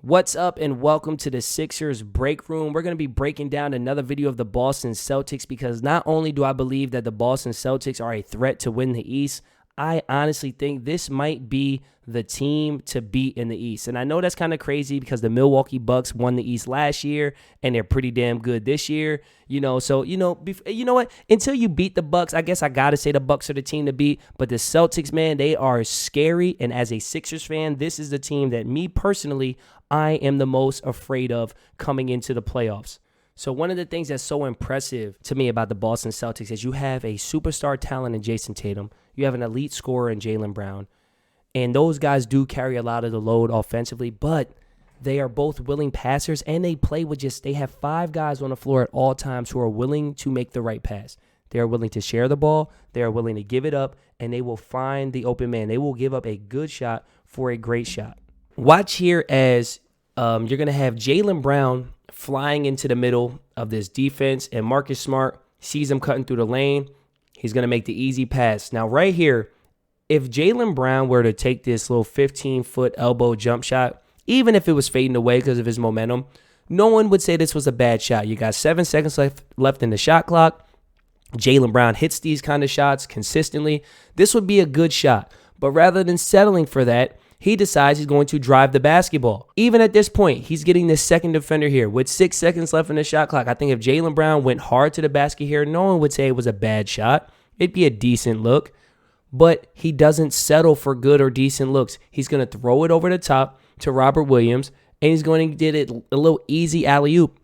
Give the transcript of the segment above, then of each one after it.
What's up and welcome to the Sixers Break Room. We're going to be breaking down another video of the Boston Celtics because not only do I believe that the Boston Celtics are a threat to win the East, I honestly think this might be the team to beat in the East. And I know that's kind of crazy because the Milwaukee Bucks won the East last year and they're pretty damn good this year. You know what? Until you beat the Bucks, I guess I got to say the Bucks are the team to beat. But the Celtics, man, they are scary. And as a Sixers fan, this is the team that me personally, I am the most afraid of coming into the playoffs. So one of the things that's so impressive to me about the Boston Celtics is you have a superstar talent in Jayson Tatum. You have an elite scorer in Jaylen Brown. And those guys do carry a lot of the load offensively, but they are both willing passers and they play with they have 5 guys on the floor at all times who are willing to make the right pass. They are willing to share the ball. They are willing to give it up, and they will find the open man. They will give up a good shot for a great shot. Watch here as you're going to have Jaylen Brown flying into the middle of this defense, and Marcus Smart sees him cutting through the lane. He's going to make the easy pass. Now, right here, if Jaylen Brown were to take this little 15-foot elbow jump shot, even if it was fading away because of his momentum, no one would say this was a bad shot. You got 7 seconds left in the shot clock. Jaylen Brown hits these kind of shots consistently. This would be a good shot. But rather than settling for that, he decides he's going to drive the basketball. Even at this point, he's getting this second defender here with 6 seconds left in the shot clock. I think if Jaylen Brown went hard to the basket here, no one would say it was a bad shot. It'd be a decent look. But he doesn't settle for good or decent looks. He's going to throw it over the top to Robert Williams, and he's going to get it a little easy alley-oop.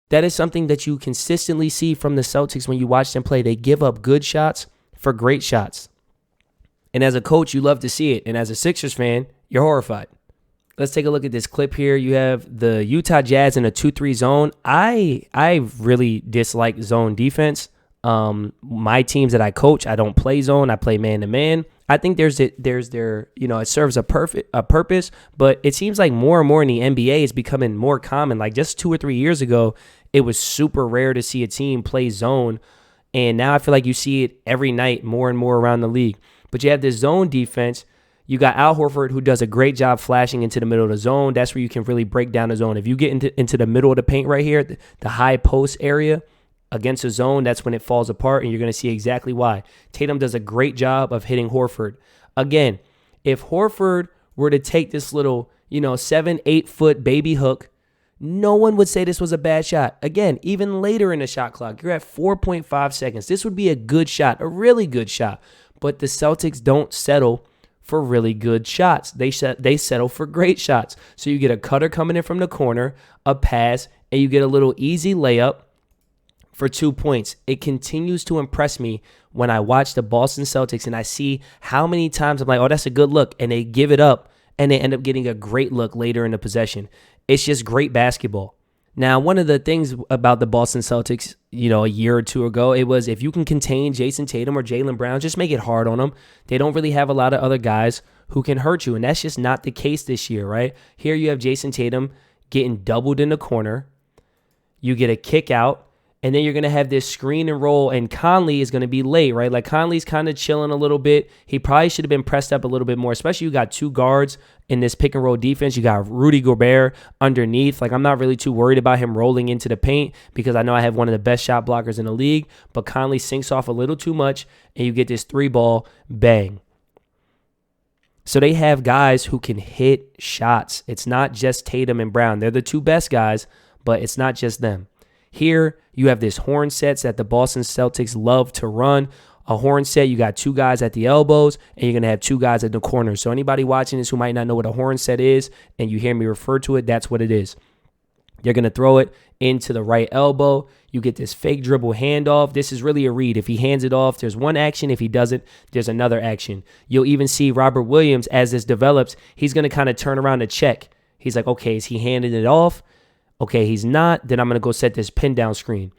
That is something that you consistently see from the Celtics when you watch them play. They give up good shots for great shots. And as a coach, you love to see it. And as a Sixers fan, you're horrified. Let's take a look at this clip here. You have the Utah Jazz in a 2-3 zone. I really dislike zone defense. My teams that I coach, I don't play zone. I play man-to-man. I think it serves a purpose, but it seems like more and more in the NBA it's becoming more common. Like just 2 or 3 years ago, it was super rare to see a team play zone. And now I feel like you see it every night more and more around the league. But you have this zone defense. You got Al Horford, who does a great job flashing into the middle of the zone. That's where you can really break down the zone. If you get into the middle of the paint right here, the high post area against a zone, that's when it falls apart, and you're going to see exactly why. Tatum does a great job of hitting Horford. Again, if Horford were to take this little, 7-8 foot baby hook, no one would say this was a bad shot. Again, even later in the shot clock, you're at 4.5 seconds. This would be a good shot, a really good shot. But the Celtics don't settle for really good shots. They settle for great shots. So you get a cutter coming in from the corner, a pass, and you get a little easy layup for 2 points. It continues to impress me when I watch the Boston Celtics and I see how many times I'm like, oh, that's a good look. And they give it up and they end up getting a great look later in the possession. It's just great basketball. Now, one of the things about the Boston Celtics, a year or two ago, it was if you can contain Jayson Tatum or Jaylen Brown, just make it hard on them. They don't really have a lot of other guys who can hurt you. And that's just not the case this year, right? Here you have Jayson Tatum getting doubled in the corner. You get a kick out. And then you're going to have this screen and roll, and Conley is going to be late, right? Like Conley's kind of chilling a little bit. He probably should have been pressed up a little bit more, especially you got 2 guards in this pick and roll defense. You got Rudy Gobert underneath. Like I'm not really too worried about him rolling into the paint because I know I have one of the best shot blockers in the league, but Conley sinks off a little too much, and you get this 3-ball bang. So they have guys who can hit shots. It's not just Tatum and Brown. They're the 2 best guys, but it's not just them. Here, you have this horn sets that the Boston Celtics love to run. A horn set, you got 2 guys at the elbows, and you're going to have 2 guys at the corners. So anybody watching this who might not know what a horn set is, and you hear me refer to it, that's what it is. You're going to throw it into the right elbow. You get this fake dribble handoff. This is really a read. If he hands it off, there's one action. If he doesn't, there's another action. You'll even see Robert Williams, as this develops, he's going to kind of turn around to check. He's like, okay, is he handing it off? Okay, he's not. Then I'm going to go set this pin down screen.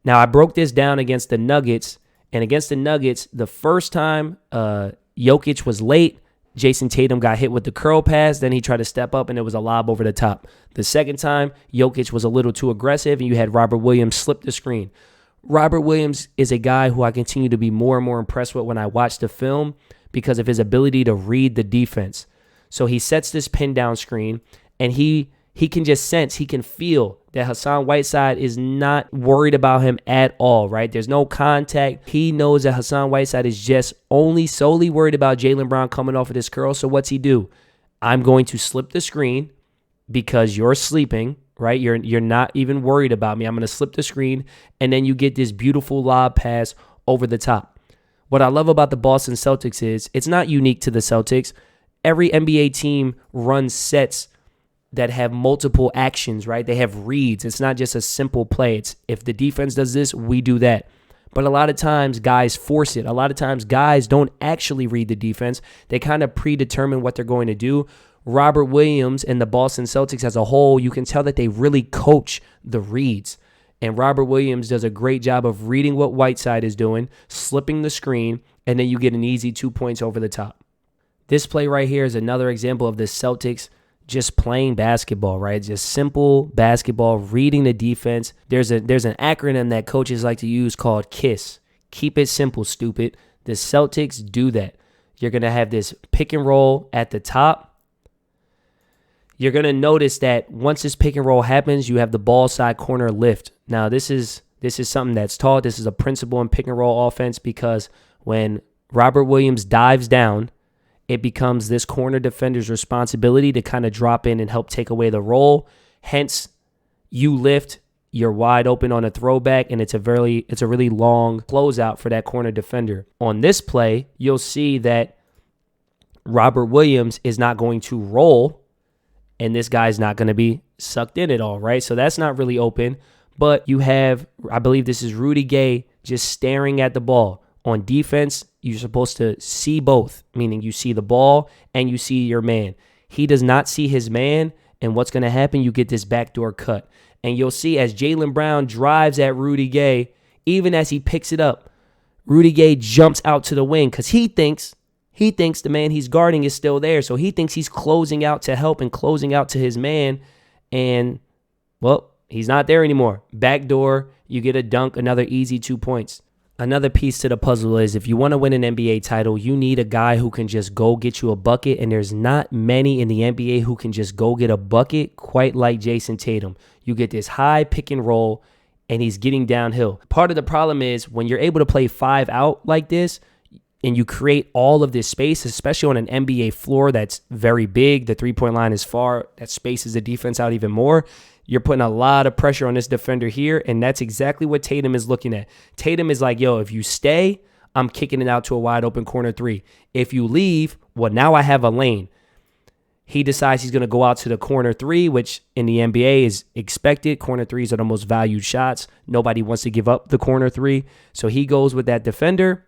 Now, I broke this down against the Nuggets. And against the Nuggets, the first time Jokic was late, Jayson Tatum got hit with the curl pass. Then he tried to step up, and it was a lob over the top. The second time, Jokic was a little too aggressive, and you had Robert Williams slip the screen. Robert Williams is a guy who I continue to be more and more impressed with when I watch the film because of his ability to read the defense. So he sets this pin down screen, and he can just sense, he can feel that Hassan Whiteside is not worried about him at all, right? There's no contact. He knows that Hassan Whiteside is just only solely worried about Jaylen Brown coming off of this curl. So what's he do? I'm going to slip the screen because you're sleeping, right? You're not even worried about me. I'm going to slip the screen, and then you get this beautiful lob pass over the top. What I love about the Boston Celtics is it's not unique to the Celtics. Every NBA team runs sets that have multiple actions, right? They have reads. It's not just a simple play. It's if the defense does this, we do that. But a lot of times guys force it. A lot of times guys don't actually read the defense. They kind of predetermine what they're going to do. Robert Williams and the Boston Celtics as a whole, you can tell that they really coach the reads. And Robert Williams does a great job of reading what Whiteside is doing, slipping the screen, and then you get an easy 2 points over the top. This play right here is another example of the Celtics just playing basketball, right? Just simple basketball, reading the defense. There's an acronym that coaches like to use called KISS. Keep it simple, stupid. The Celtics do that. You're going to have this pick and roll at the top. You're going to notice that once this pick and roll happens, you have the ball side corner lift. Now, this is something that's taught. This is a principle in pick and roll offense because when Robert Williams dives down, it becomes this corner defender's responsibility to kind of drop in and help take away the roll. Hence, you lift, you're wide open on a throwback, and it's a really long closeout for that corner defender. On this play, you'll see that Robert Williams is not going to roll, and this guy's not going to be sucked in at all, right? So that's not really open. But you have, I believe this is Rudy Gay, just staring at the ball. On defense, you're supposed to see both, meaning you see the ball and you see your man. He does not see his man, and what's going to happen, you get this backdoor cut. And you'll see as Jaylen Brown drives at Rudy Gay, even as he picks it up, Rudy Gay jumps out to the wing because he thinks the man he's guarding is still there. So he thinks he's closing out to help and closing out to his man, and, well, he's not there anymore. Backdoor, you get a dunk, another easy 2 points. Another piece to the puzzle is if you want to win an NBA title, you need a guy who can just go get you a bucket, and there's not many in the NBA who can just go get a bucket quite like Jason Tatum. You get this high pick and roll, and he's getting downhill. Part of the problem is when you're able to play 5 out like this, and you create all of this space, especially on an NBA floor that's very big, the three-point line is far, that spaces the defense out even more. You're putting a lot of pressure on this defender here, and that's exactly what Tatum is looking at. Tatum is like, yo, if you stay, I'm kicking it out to a wide open corner 3. If you leave, well, now I have a lane. He decides he's going to go out to the corner 3, which in the NBA is expected. Corner 3s are the most valued shots. Nobody wants to give up the corner 3. So he goes with that defender,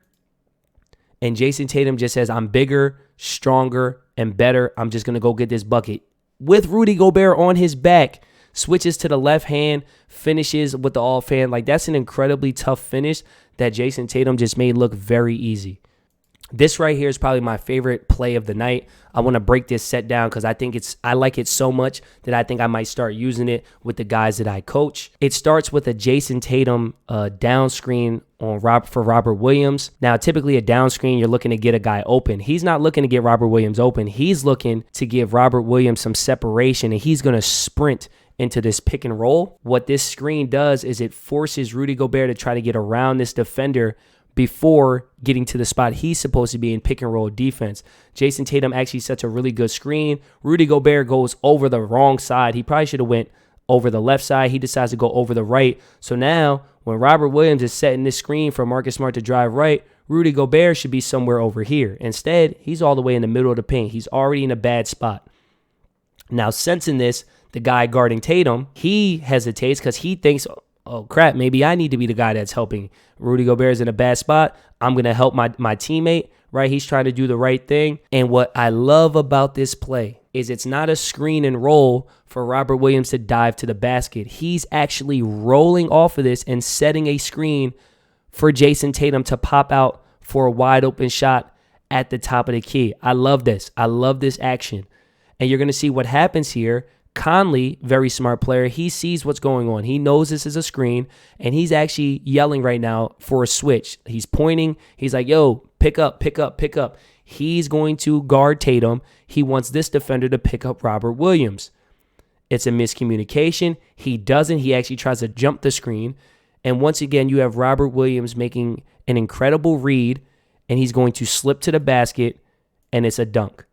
and Jason Tatum just says, I'm bigger, stronger, and better. I'm just going to go get this bucket. With Rudy Gobert on his back, switches to the left hand, finishes with the all-fan. Like, that's an incredibly tough finish that Jason Tatum just made look very easy. This right here is probably my favorite play of the night. I want to break this set down because I like it so much that I think I might start using it with the guys that I coach. It starts with a Jason Tatum down screen for Robert Williams. Now, typically a down screen, you're looking to get a guy open. He's not looking to get Robert Williams open. He's looking to give Robert Williams some separation, and he's going to sprint into this pick and roll. What this screen does is it forces Rudy Gobert to try to get around this defender before getting to the spot he's supposed to be in pick and roll defense. Jason Tatum actually sets a really good screen. Rudy Gobert goes over the wrong side. He probably should have went over the left side. He decides to go over the right. So now when Robert Williams is setting this screen for Marcus Smart to drive right, Rudy Gobert should be somewhere over here. Instead, he's all the way in the middle of the paint. He's already in a bad spot. Now, sensing this, the guy guarding Tatum, he hesitates because he thinks, oh, crap, maybe I need to be the guy that's helping. Rudy Gobert's in a bad spot. I'm going to help my teammate, right? He's trying to do the right thing. And what I love about this play is it's not a screen and roll for Robert Williams to dive to the basket. He's actually rolling off of this and setting a screen for Jason Tatum to pop out for a wide open shot at the top of the key. I love this. I love this action. And you're going to see what happens here. Conley, very smart player, he sees what's going on. He knows this is a screen, and he's actually yelling right now for a switch. He's pointing. He's like, yo, pick up, pick up, pick up. He's going to guard Tatum. He wants this defender to pick up Robert Williams. It's a miscommunication. He doesn't. He actually tries to jump the screen. And once again, you have Robert Williams making an incredible read, and he's going to slip to the basket, and it's a dunk.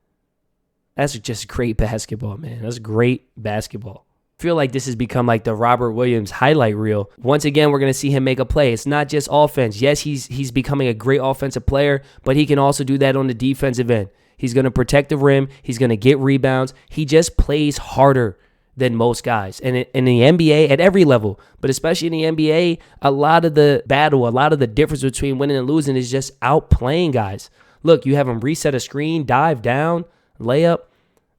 That's just great basketball, man. That's great basketball. I feel like this has become like the Robert Williams highlight reel. Once again, we're going to see him make a play. It's not just offense. Yes, he's becoming a great offensive player, but he can also do that on the defensive end. He's going to protect the rim. He's going to get rebounds. He just plays harder than most guys. And in the NBA, at every level, but especially in the NBA, a lot of the battle, a lot of the difference between winning and losing is just outplaying guys. Look, you have him reset a screen, dive down, layup.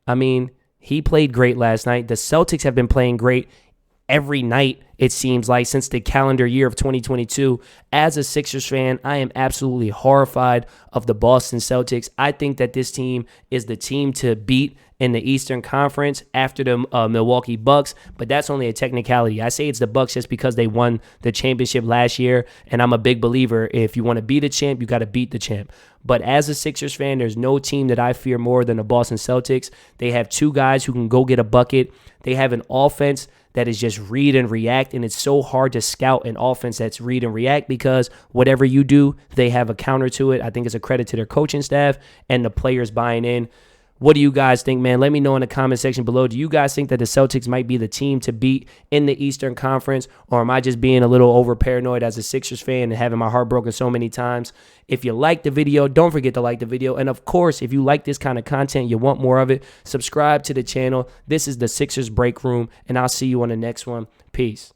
I mean, he played great last night. The Celtics have been playing great every night, it seems like, since the calendar year of 2022. As a Sixers fan, I am absolutely horrified of the Boston Celtics. I think that this team is the team to beat in the Eastern Conference after the Milwaukee Bucks, but that's only a technicality. I say it's the Bucks just because they won the championship last year, and I'm a big believer if you want to beat a champ, you got to beat the champ. But as a Sixers fan, there's no team that I fear more than the Boston Celtics. They have two guys who can go get a bucket. They have an offense that is just read and react, and it's so hard to scout an offense that's read and react because whatever you do, they have a counter to it. I think it's a credit to their coaching staff and the players buying in. What do you guys think, man? Let me know in the comment section below. Do you guys think that the Celtics might be the team to beat in the Eastern Conference, or am I just being a little over paranoid as a Sixers fan and having my heart broken so many times? If you like the video, don't forget to like the video. And of course, if you like this kind of content, you want more of it, subscribe to the channel. This is the Sixers Break Room, and I'll see you on the next one. Peace.